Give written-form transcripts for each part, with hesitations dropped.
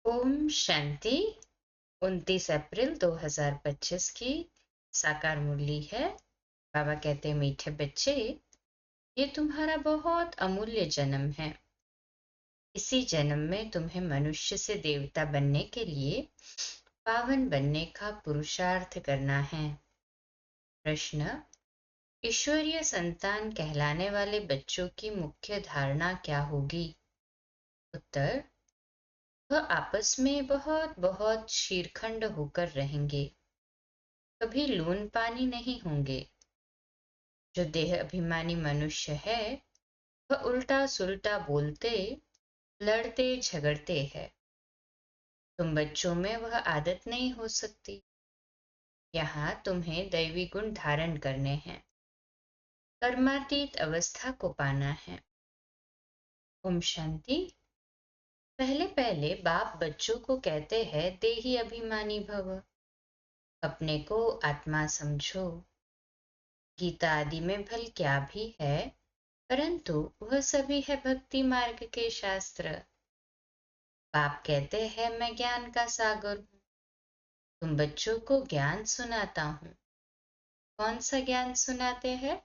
ओम शांति। 29 अप्रैल 2025 की साकार मुरली है। बाबा कहते हैं, मीठे बच्चे, ये तुम्हारा बहुत अमूल्य जन्म है। इसी जन्म में तुम्हें मनुष्य से देवता बनने के लिए पावन बनने का पुरुषार्थ करना है। प्रश्न: ईश्वरीय संतान कहलाने वाले बच्चों की मुख्य धारणा क्या होगी? उत्तर: वह आपस में बहुत बहुत शीरखंड होकर रहेंगे, कभी लून पानी नहीं होंगे। जो देह अभिमानी मनुष्य है वह उल्टा सुल्टा बोलते, लड़ते झगड़ते हैं। तुम बच्चों में वह आदत नहीं हो सकती। यहाँ तुम्हें दैवी गुण धारण करने हैं, कर्मातीत अवस्था को पाना है। ओम शांति। पहले पहले बाप बच्चों को कहते हैं, देही अभिमानी भव, अपने को आत्मा समझो। गीता आदि में भल क्या भी है, परंतु वह सभी है भक्ति मार्ग के शास्त्र। बाप कहते हैं, मैं ज्ञान का सागर हूँ, तुम बच्चों को ज्ञान सुनाता हूँ। कौन सा ज्ञान सुनाते हैं?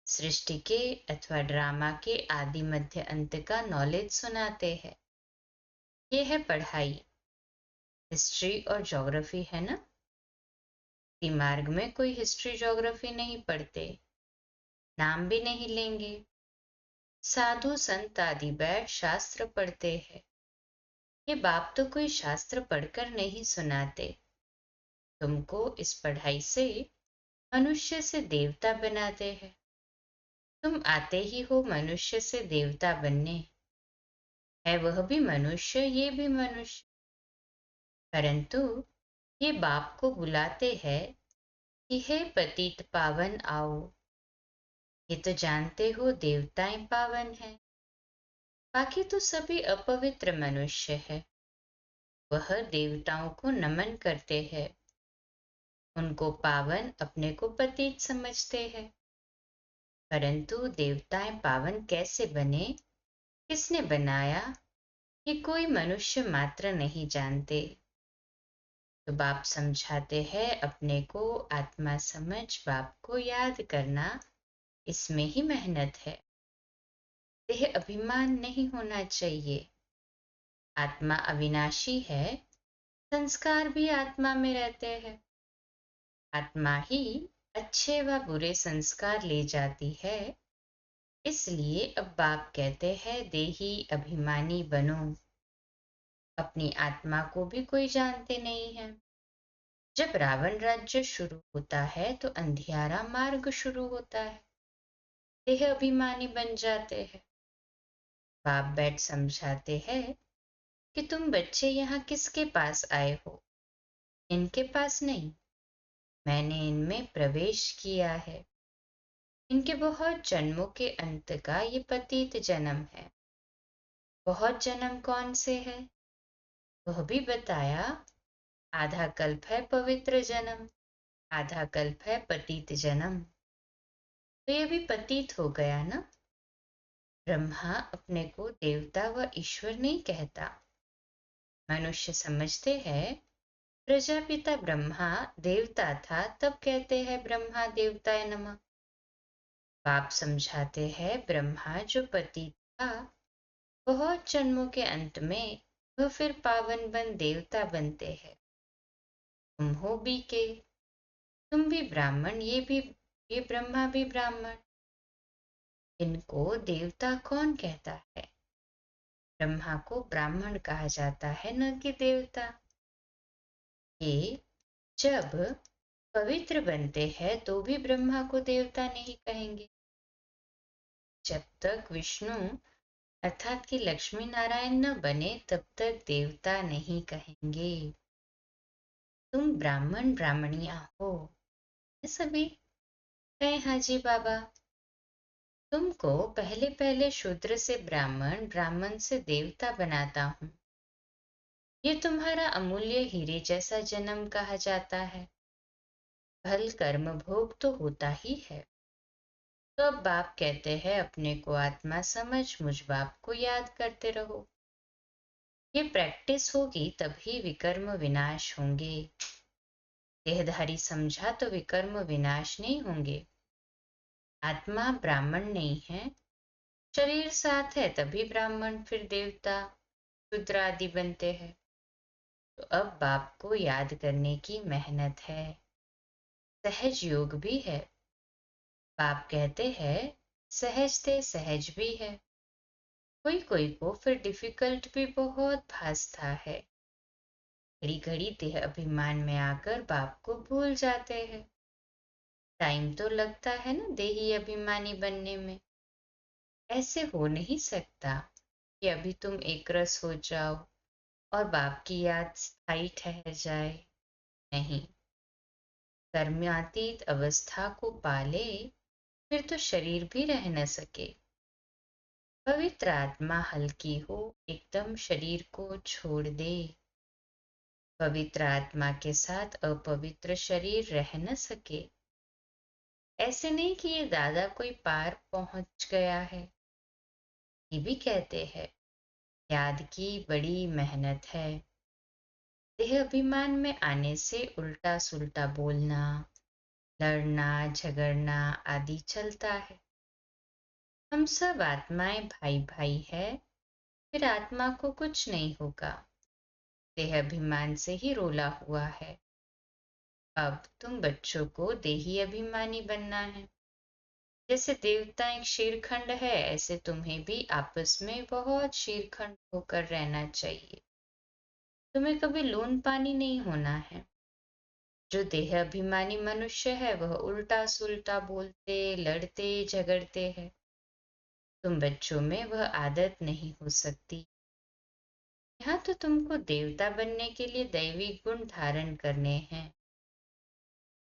सृष्टि के अथवा ड्रामा के आदि मध्य अंत का नॉलेज सुनाते हैं। ये है पढ़ाई, हिस्ट्री और ज्योग्राफी है ना। मार्ग में कोई हिस्ट्री ज्योग्राफी नहीं पढ़ते, नाम भी नहीं लेंगे। साधु संत आदि बैठ शास्त्र पढ़ते हैं। ये बाप तो कोई शास्त्र पढ़कर नहीं सुनाते, तुमको इस पढ़ाई से मनुष्य से देवता बनाते हैं। तुम आते ही हो मनुष्य से देवता बनने। है वह भी मनुष्य, ये भी मनुष्य, परंतु ये बाप को बुलाते हैं कि हे पतित पावन आओ। ये तो जानते हो देवताएं पावन हैं, बाकी तो सभी अपवित्र मनुष्य है। वह देवताओं को नमन करते हैं, उनको पावन, अपने को पतित समझते हैं। परंतु देवताएं पावन कैसे बने, किसने बनाया, ये कोई मनुष्य मात्र नहीं जानते। तो बाप समझाते हैं, अपने को आत्मा समझ बाप को याद करना, इसमें ही मेहनत है। देह अभिमान नहीं होना चाहिए। आत्मा अविनाशी है, संस्कार भी आत्मा में रहते हैं। आत्मा ही अच्छे व बुरे संस्कार ले जाती है। इसलिए अब बाप कहते हैं, देही अभिमानी बनो। अपनी आत्मा को भी कोई जानते नहीं है। जब रावण राज्य शुरू होता है तो अंधियारा मार्ग शुरू होता है, देह अभिमानी बन जाते हैं। बाप बैठ समझाते हैं कि तुम बच्चे यहाँ किसके पास आए हो? इनके पास नहीं, मैंने इनमें प्रवेश किया है। इनके बहुत जन्मों के अंत का ये पतित जन्म है। बहुत जन्म कौन से है वह भी बताया। आधा कल्प है पवित्र जन्म, आधा कल्प है पतित जन्म। तो ये भी पतित हो गया ना। ब्रह्मा अपने को देवता व ईश्वर नहीं कहता। मनुष्य समझते हैं प्रजापिता ब्रह्मा देवता था, तब कहते हैं ब्रह्मा देवताय नमः। बाप समझाते हैं, ब्रह्मा जो पति था, बहुत जन्मों के अंत में वह फिर पावन बन देवता बनते हैं। तुम हो भी के, तुम भी ब्राह्मण, ये ब्रह्मा भी ब्राह्मण। इनको देवता कौन कहता है? ब्रह्मा को ब्राह्मण कहा जाता है, न कि देवता। ये जब पवित्र बनते हैं तो भी ब्रह्मा को देवता नहीं कहेंगे। जब तक विष्णु अर्थात कि लक्ष्मी नारायण न बने तब तक देवता नहीं कहेंगे। तुम ब्राह्मण ब्राह्मणियां हो। ये सभी कहे, हाँ जी बाबा। तुमको पहले पहले शूद्र से ब्राह्मण, ब्राह्मण से देवता बनाता हूँ। ये तुम्हारा अमूल्य हीरे जैसा जन्म कहा जाता है। फल कर्म भोग तो होता ही है। तो अब बाप कहते हैं, अपने को आत्मा समझ मुझ बाप को याद करते रहो। ये प्रैक्टिस होगी तभी विकर्म विनाश होंगे। देहधारी समझा तो विकर्म विनाश नहीं होंगे। आत्मा ब्राह्मण नहीं है, शरीर साथ है तभी ब्राह्मण फिर देवता शूद्र आदि बनते हैं। तो अब बाप को याद करने की मेहनत है, सहज योग भी है। बाप कहते हैं सहज थे सहज भी है। कोई कोई को फिर डिफिकल्ट भी बहुत भासता है। घड़ी घड़ी देह अभिमान में आकर बाप को भूल जाते हैं। टाइम तो लगता है ना देही अभिमानी बनने में। ऐसे हो नहीं सकता कि अभी तुम एक रस हो जाओ और बाप की याद स्थायी ठहर जाए। नहीं, कर्मातीत अवस्था को पाले फिर तो शरीर भी रह न सके। पवित्र आत्मा हल्की हो एकदम शरीर को छोड़ दे। पवित्र आत्मा के साथ अपवित्र शरीर रह न सके। ऐसे नहीं कि ये दादा कोई पार पहुंच गया है। ये भी कहते हैं याद की बड़ी मेहनत है। देह अभिमान में आने से उल्टा सुल्टा बोलना, लड़ना झगड़ना आदि चलता है। हम सब आत्माएं भाई भाई है, फिर आत्मा को कुछ नहीं होगा। देह अभिमान से ही रोला हुआ है। अब तुम बच्चों को देही अभिमानी बनना है। जैसे देवता एक शीरखंड है, ऐसे तुम्हें भी आपस में बहुत शीरखंड होकर रहना चाहिए। तुम्हें कभी लून पानी नहीं होना है। जो देह अभिमानी मनुष्य है वह उल्टा सुल्टा बोलते लड़ते झगड़ते हैं। तुम बच्चों में वह आदत नहीं हो सकती। यहाँ तो तुमको देवता बनने के लिए दैवी गुण धारण करने हैं,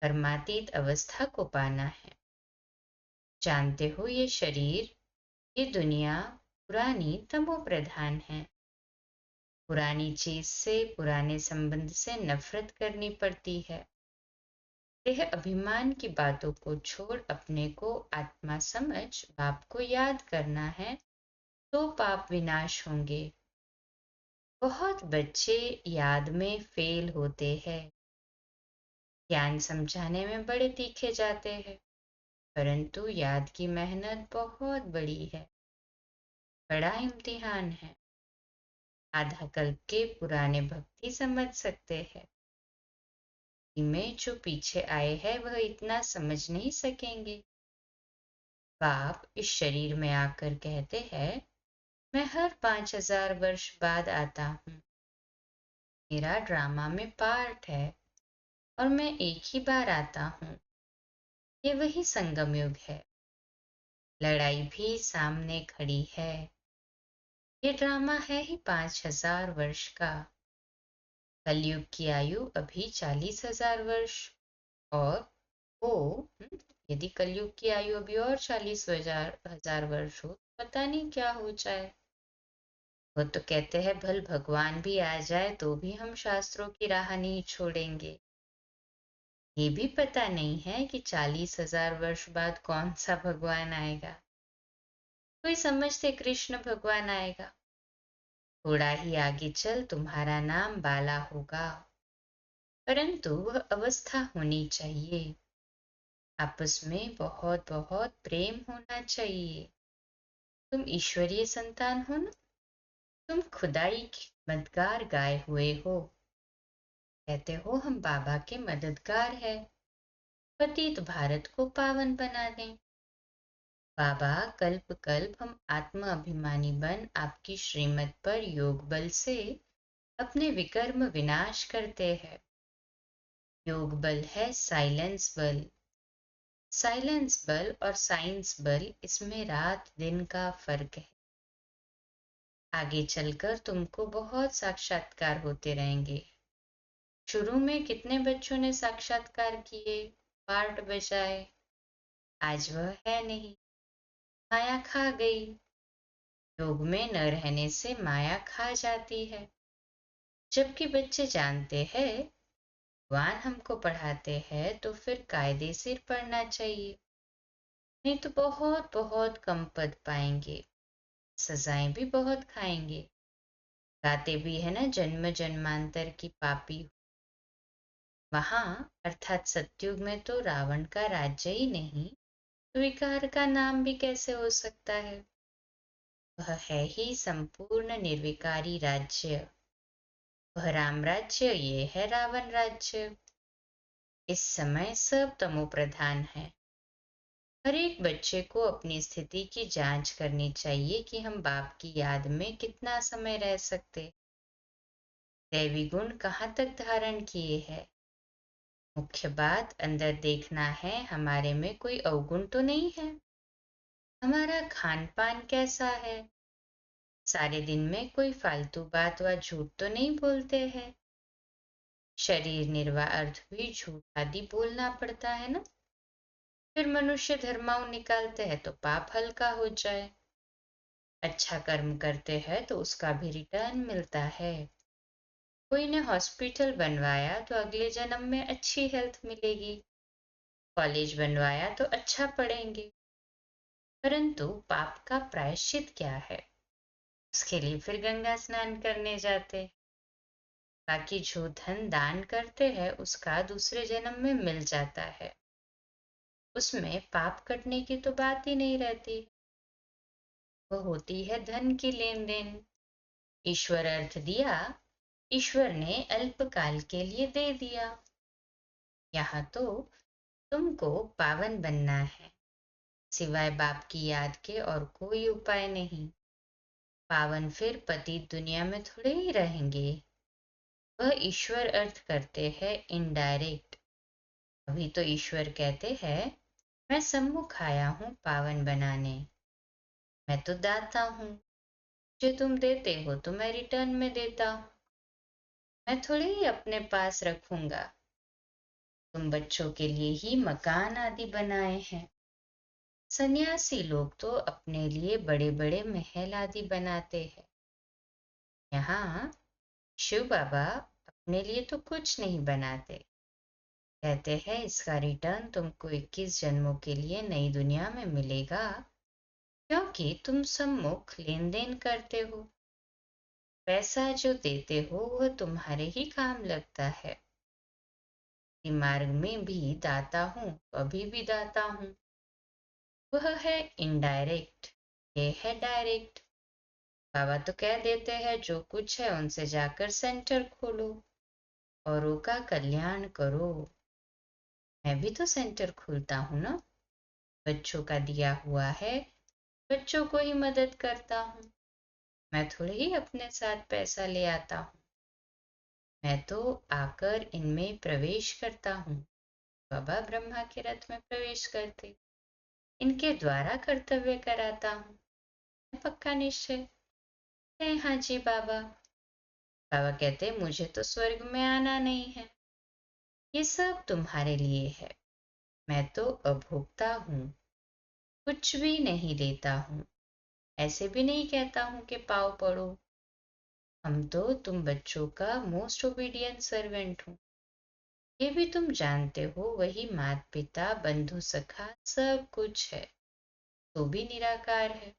कर्मातीत अवस्था को पाना है। जानते हो ये शरीर, ये दुनिया पुरानी तमो प्रधान है। पुरानी चीज से पुराने संबंध से नफरत करनी पड़ती है। देह अभिमान की बातों को छोड़ अपने को आत्मा समझ बाप को याद करना है, तो पाप विनाश होंगे। बहुत बच्चे याद में फेल होते हैं। ज्ञान समझाने में बड़े तीखे जाते हैं, परंतु याद की मेहनत बहुत बड़ी है, बड़ा इम्तिहान है। आधा कल्प के पुराने भक्ति समझ सकते हैं, में जो पीछे आए हैं वह इतना समझ नहीं सकेंगे। बाप इस शरीर में आकर कहते हैं मैं हर 5000 वर्ष बाद आता हूँ। मेरा ड्रामा में पार्ट है और मैं एक ही बार आता हूँ। ये वही संगम युग है। लड़ाई भी सामने खड़ी है। ये ड्रामा है ही 5000 वर्ष का। कलयुग की आयु अभी 40,000 वर्ष और हो। यदि कलयुग की आयु अभी और 40,000 वर्ष हो, पता नहीं क्या हो जाए। वो तो कहते हैं भल भगवान भी आ जाए तो भी हम शास्त्रों की राह नहीं छोड़ेंगे। ये भी पता नहीं है कि 40,000 वर्ष बाद कौन सा भगवान आएगा। कोई समझते कृष्ण भगवान आएगा। थोड़ा ही आगे चल तुम्हारा नाम बाला होगा, परंतु वह अवस्था होनी चाहिए। आपस में बहुत बहुत प्रेम होना चाहिए। तुम ईश्वरीय संतान हो ना, तुम खुदाई की मददगार गाए हुए हो। कहते हो हम बाबा के मददगार है, पतित भारत को पावन बना दें। बाबा कल्प कल्प हम आत्म अभिमानी बन आपकी श्रीमत पर योग बल से अपने विकर्म विनाश करते हैं। योग बल है साइलेंस बल। साइलेंस बल और साइंस बल, इसमें रात दिन का फर्क है। आगे चलकर तुमको बहुत साक्षात्कार होते रहेंगे। शुरू में कितने बच्चों ने साक्षात्कार किए, पार्ट बजाए, आज वह है नहीं, माया खा गई। योग में न रहने से माया खा जाती है। जबकि बच्चे जानते हैं भगवान हमको पढ़ाते हैं तो फिर कायदे से पढ़ना चाहिए, नहीं तो बहुत बहुत कम पद पाएंगे, सजाएं भी बहुत खाएंगे। गाते भी है ना, जन्म जन्मांतर की पापी। वहां अर्थात सतयुग में तो रावण का राज्य ही नहीं, स्वीकार का नाम भी कैसे हो सकता है। वह है ही संपूर्ण निर्विकारी राज्य। वह राम राज्य, ये है रावण राज्य। इस समय सब तमो प्रधान है। हर एक बच्चे को अपनी स्थिति की जांच करनी चाहिए कि हम बाप की याद में कितना समय रह सकते, दैवी गुण कहाँ तक धारण किए हैं। मुख्य बात अंदर देखना है, हमारे में कोई अवगुण तो नहीं है। हमारा खान पान कैसा है, सारे दिन में कोई फालतू बात व झूठ तो नहीं बोलते हैं। शरीर निर्वाह अर्थ भी झूठ आदि बोलना पड़ता है ना। फिर मनुष्य धर्माओं निकालते हैं तो पाप हल्का हो जाए। अच्छा कर्म करते हैं तो उसका भी रिटर्न मिलता है। कोई ने हॉस्पिटल बनवाया तो अगले जन्म में अच्छी हेल्थ मिलेगी। कॉलेज बनवाया तो अच्छा पढ़ेंगे। परंतु पाप का प्रायश्चित क्या है, उसके लिए फिर गंगा स्नान करने जाते। बाकी जो धन दान करते हैं उसका दूसरे जन्म में मिल जाता है, उसमें पाप कटने की तो बात ही नहीं रहती। वह होती है धन की लेन देन। ईश्वर अर्थ दिया, ईश्वर ने अल्पकाल के लिए दे दिया। यहाँ तो तुमको पावन बनना है, सिवाय बाप की याद के और कोई उपाय नहीं। पावन फिर पति दुनिया में थोड़े ही रहेंगे। वह ईश्वर अर्थ करते हैं इनडायरेक्ट। अभी तो ईश्वर कहते हैं, मैं सम्मुख आया हूँ पावन बनाने। मैं तो दाता हूँ, जो तुम देते हो तो मैं रिटर्न में देता हूँ। मैं थोड़े ही अपने पास रखूंगा। तुम बच्चों के लिए ही मकान आदि बनाए हैं। सन्यासी लोग तो अपने लिए बड़े बड़े महल आदि बनाते हैं। यहाँ शिव बाबा अपने लिए तो कुछ नहीं बनाते। कहते हैं इसका रिटर्न तुमको 21 जन्मों के लिए नई दुनिया में मिलेगा, क्योंकि तुम सम्मुख लेन देन करते हो। पैसा जो देते हो वह तुम्हारे ही काम लगता है। मार्ग में भी दाता हूँ, अभी भी दाता हूँ। वह है इनडायरेक्ट, ये है डायरेक्ट। बाबा तो कह देते हैं जो कुछ है उनसे जाकर सेंटर खोलो, औरों का कल्याण करो। मैं भी तो सेंटर खोलता हूँ ना, बच्चों का दिया हुआ है, बच्चों को ही मदद करता हूँ। मैं थोड़े ही अपने साथ पैसा ले आता हूँ। मैं तो आकर इनमें प्रवेश करता हूँ। बाबा ब्रह्मा के रथ में प्रवेश करते, इनके द्वारा कर्तव्य कराता हूँ। पक्का निश्चय है। हाँ जी बाबा। बाबा कहते मुझे तो स्वर्ग में आना नहीं है, ये सब तुम्हारे लिए है। मैं तो अभोक्ता हूँ, कुछ भी नहीं लेता हूँ। ऐसे भी नहीं कहता हूँ कि पाव पड़ो। हम तो तुम बच्चों का मोस्ट ओबीडियंट सर्वेंट हूँ, ये भी तुम जानते हो। वही माता पिता बंधु सखा सब कुछ है, तो भी निराकार है।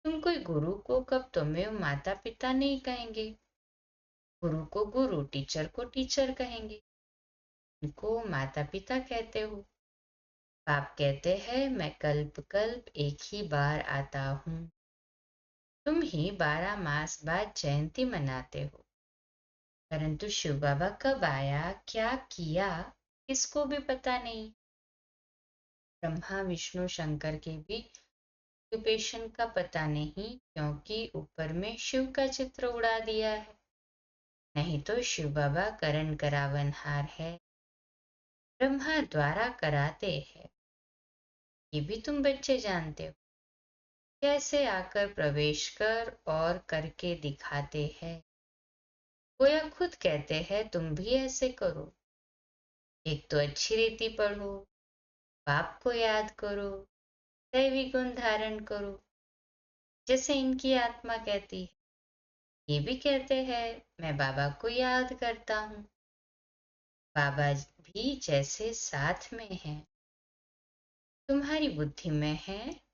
तुम कोई गुरु को कब तुम्हें माता पिता नहीं कहेंगे। गुरु को गुरु, टीचर को टीचर कहेंगे, उनको माता पिता कहते हो। बाप कहते हैं मैं कल्प कल्प एक ही बार आता हूँ। तुम ही 12 मास बाद जयंती मनाते हो, परंतु शिव बाबा कब आया, क्या किया, किसको भी पता नहीं। ब्रह्मा विष्णु शंकर के भी ऑक्यूपेशन का पता नहीं, क्योंकि ऊपर में शिव का चित्र उड़ा दिया है। नहीं तो शिव बाबा करण करावनहार है, ब्रह्मा द्वारा कराते हैं। ये भी तुम बच्चे जानते हो। कैसे आकर प्रवेश कर और करके दिखाते हैं। गोया खुद कहते हैं तुम भी ऐसे करो। एक तो अच्छी रीति पढ़ो, बाप को याद करो, दैवी गुण धारण करो, जैसे इनकी आत्मा कहती है। ये भी कहते हैं मैं बाबा को याद करता हूँ। बाबा भी जैसे साथ में हैं, तुम्हारी बुद्धि में है।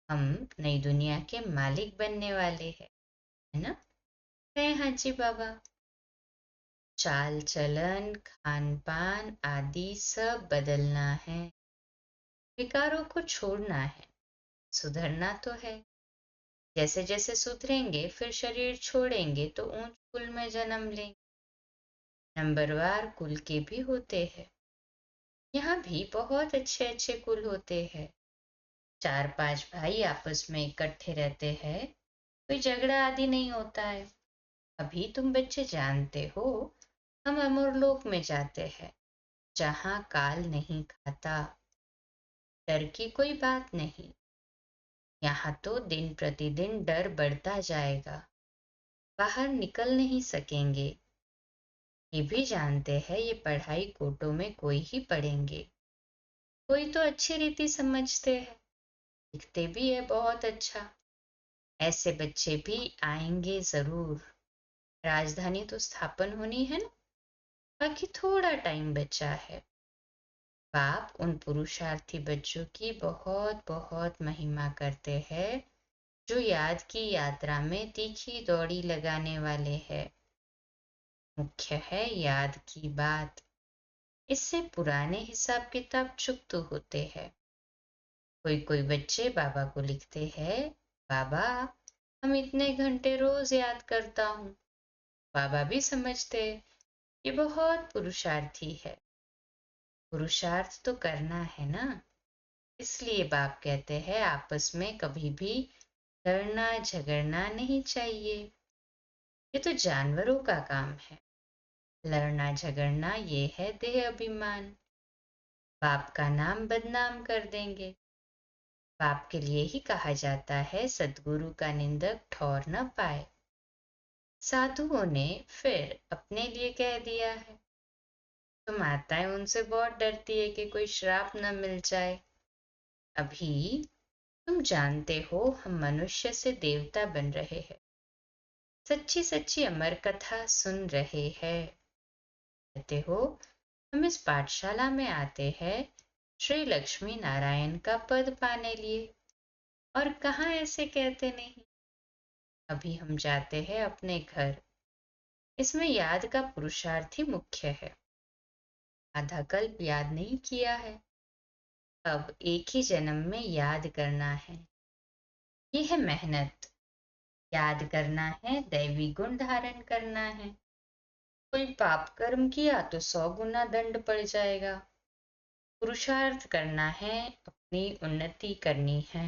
हम नई दुनिया के मालिक बनने वाले हैं, है ना। है हाँ जी बाबा। चाल चलन, खान पान आदि सब बदलना है। विकारों को छोड़ना है, सुधरना तो है। जैसे जैसे सुधरेंगे फिर शरीर छोड़ेंगे तो ऊंच कुल में जन्म लेंगे। नंबरवार कुल के भी होते हैं। यहाँ भी बहुत अच्छे अच्छे कुल होते हैं। 4-5 भाई आपस में इकट्ठे रहते हैं, कोई झगड़ा आदि नहीं होता है। अभी तुम बच्चे जानते हो, हम अमरलोक में जाते हैं, जहाँ काल नहीं खाता। डर की कोई बात नहीं। यहाँ तो दिन प्रतिदिन डर बढ़ता जाएगा, बाहर निकल नहीं सकेंगे। ये भी जानते हैं ये पढ़ाई कोटों में कोई ही पढ़ेंगे। कोई तो अच्छी रीति समझते हैं, लिखते भी है बहुत अच्छा। ऐसे बच्चे भी आएंगे जरूर। राजधानी तो स्थापन होनी है ना, बाकी थोड़ा टाइम बचा है। बाप उन पुरुषार्थी बच्चों की बहुत बहुत महिमा करते हैं जो याद की यात्रा में तीखी दौड़ी लगाने वाले हैं। मुख्य है याद की बात। इससे पुराने हिसाब किताब चुप तो होते हैं। कोई कोई बच्चे बाबा को लिखते हैं, बाबा हम इतने घंटे रोज याद करता हूँ। बाबा भी समझते ये बहुत पुरुषार्थी है। पुरुषार्थ तो करना है ना, इसलिए बाप कहते हैं आपस में कभी भी लड़ना झगड़ना नहीं चाहिए। ये तो जानवरों का काम है। लड़ना झगड़ना ये है देह अभिमान। बाप का नाम बदनाम कर देंगे। बाप के लिए ही कहा जाता है सद्गुरु का निंदक ठौर न पाए। साधुओं ने फिर अपने लिए कह दिया है। तो माताएं उनसे बहुत डरती है कि कोई श्राप न मिल जाए। अभी तुम जानते हो हम मनुष्य से देवता बन रहे हैं। सच्ची सच्ची अमर कथा सुन रहे हैं। कहते हो हम इस पाठशाला में आते हैं श्री लक्ष्मी नारायण का पद पाने लिए, और कहाँ ऐसे कहते नहीं। अभी हम जाते हैं अपने घर। इसमें याद का पुरुषार्थ ही मुख्य है। आधा कल्प याद नहीं किया है, अब एक ही जन्म में याद करना है। ये है मेहनत। याद करना है, दैवी गुण धारण करना है। कोई पाप कर्म किया तो 100 गुना दंड पड़ जाएगा। पुरुषार्थ करना है, अपनी उन्नति करनी है।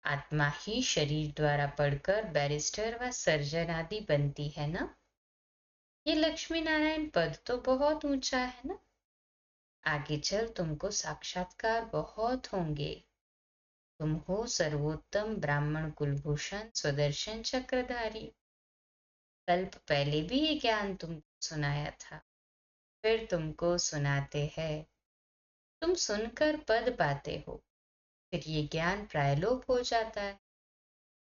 आत्मा ही शरीर द्वारा पढ़कर बैरिस्टर व सर्जन आदि बनती है ना। ये लक्ष्मी नारायण पद तो बहुत ऊंचा है ना। आगे चल तुमको साक्षात्कार बहुत होंगे। तुम हो सर्वोत्तम ब्राह्मण कुलभूषण स्वदर्शन चक्रधारी। कल्प पहले भी ये ज्ञान तुमको सुनाया था, फिर तुमको सुनाते हैं। तुम सुनकर पद पाते हो, फिर ये ज्ञान प्रायलोप हो जाता है।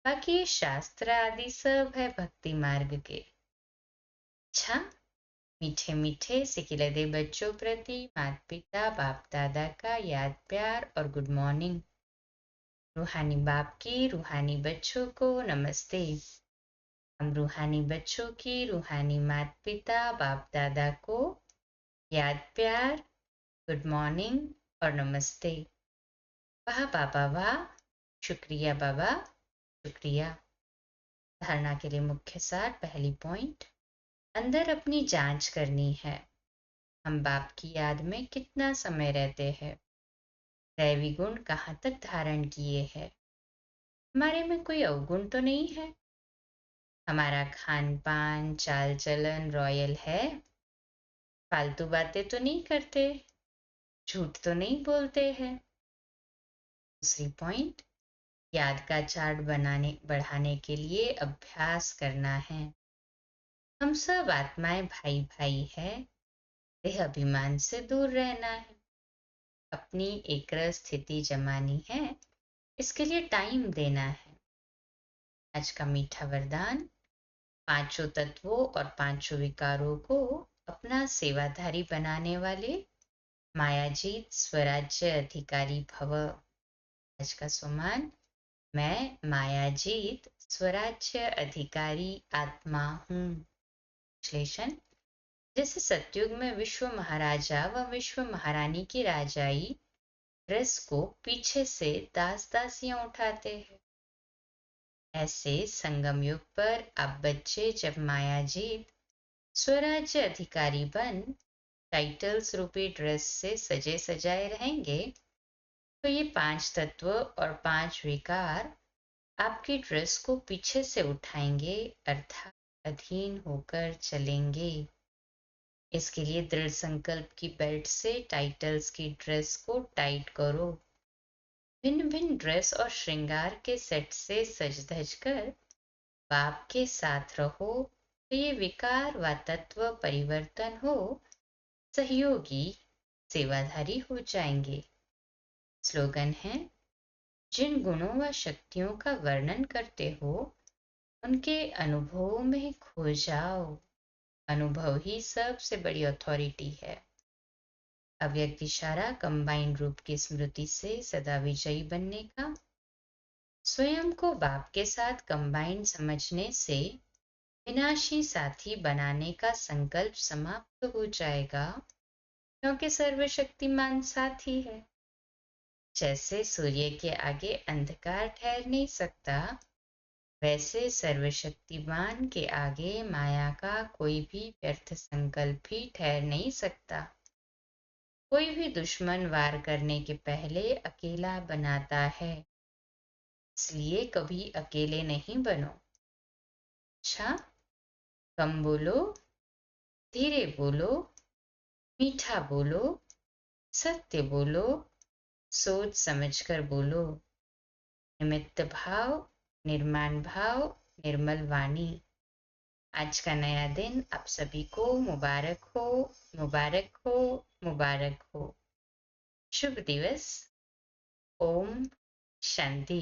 बाकी ये शास्त्र आदि सब है भक्ति मार्ग के। अच्छा, मीठे मीठे सिकिलदे बच्चों प्रति माता पिता बाप दादा का याद प्यार और गुड मॉर्निंग। रूहानी बाप की रूहानी बच्चों को नमस्ते। हम रूहानी बच्चों की रूहानी माता पिता बाप दादा को याद प्यार, गुड मॉर्निंग और नमस्ते। वाह बाबा वाह, शुक्रिया बाबा शुक्रिया। धारणा के लिए मुख्य सार। पहली पॉइंट, अंदर अपनी जांच करनी है। हम बाप की याद में कितना समय रहते हैं, दैवी गुण कहाँ तक धारण किए हैं, हमारे में कोई अवगुण तो नहीं है, हमारा खान पान चाल चलन रॉयल है, फालतू बातें तो नहीं करते, झूठ तो नहीं बोलते हैं। दूसरी पॉइंट, याद का चार्ट बनाने बढ़ाने के लिए अभ्यास करना है। हम सब आत्माएं भाई भाई है, देह अभिमान से दूर रहना है, अपनी एकरस स्थिति जमानी है, इसके लिए टाइम देना है। आज का मीठा वरदान, पांचों तत्वों और पांचों विकारों को अपना सेवाधारी बनाने वाले मायाजीत स्वराज्य अधिकारी भव। आज का सुमान, मैं मायाजीत स्वराज्य अधिकारी आत्मा हूँ। विश्लेषण। जैसे सतयुग में विश्व महाराजा व विश्व महारानी की राजाई रस को पीछे से दास दासियां उठाते हैं, ऐसे संगम युग पर अब बच्चे जब मायाजीत स्वराज्य अधिकारी बन टाइटल्स रूपी ड्रेस से सजे सजाए रहेंगे, तो ये 5 तत्व और 5 विकार आपकी ड्रेस को पीछे से उठाएंगे, अर्थात अधीन होकर चलेंगे। इसके लिए दृढ़ संकल्प की बेल्ट से टाइटल्स की ड्रेस को टाइट करो। भिन्न भिन्न ड्रेस और श्रृंगार के सेट से सज धज कर बाप के साथ रहो, तो ये विकार व तत्व परिवर्तन हो सहयोगी सेवाधारी हो जाएंगे। स्लोगन है, जिन गुणों व शक्तियों का वर्णन करते हो उनके अनुभव में खो जाओ। अनुभव ही सबसे बड़ी अथॉरिटी है। अव्यक्त इशारा कंबाइंड रूप की स्मृति से सदा विजयी बनने का। स्वयं को बाप के साथ कंबाइंड समझने से विनाशी साथी बनाने का संकल्प समाप्त हो जाएगा, क्योंकि सर्वशक्तिमान साथी है। जैसे सूर्य के आगे अंधकार ठहर नहीं सकता, वैसे सर्वशक्तिमान के आगे माया का कोई भी व्यर्थ संकल्प भी ठहर नहीं सकता। कोई भी दुश्मन वार करने के पहले अकेला बनाता है, इसलिए कभी अकेले नहीं बनो। अच्छा, कम बोलो, धीरे बोलो, मीठा बोलो, सत्य बोलो, सोच समझकर बोलो। निमित्त भाव, निर्माण भाव, निर्मल वाणी। आज का नया दिन आप सभी को मुबारक हो, मुबारक हो, मुबारक हो। शुभ दिवस। ओम शांति।